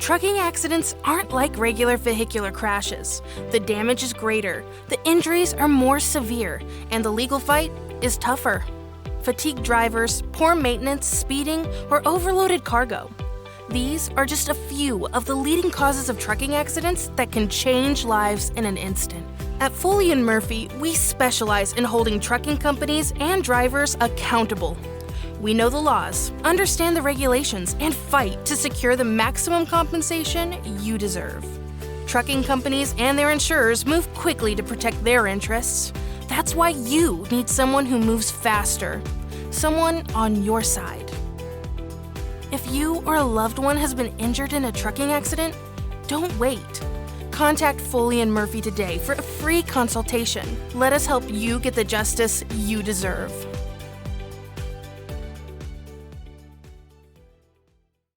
Trucking accidents aren't like regular vehicular crashes. The damage is greater, the injuries are more severe, and the legal fight is tougher. Fatigued drivers, poor maintenance, speeding, or overloaded cargo. These are just a few of the leading causes of trucking accidents that can change lives in an instant. At Foley Murphy, we specialize in holding trucking companies and drivers accountable. We know the laws, understand the regulations, and fight to secure the maximum compensation you deserve. Trucking companies and their insurers move quickly to protect their interests. That's why you need someone who moves faster, someone on your side. If you or a loved one has been injured in a trucking accident, don't wait. Contact Foley Murphy today for a free consultation. Let us help you get the justice you deserve.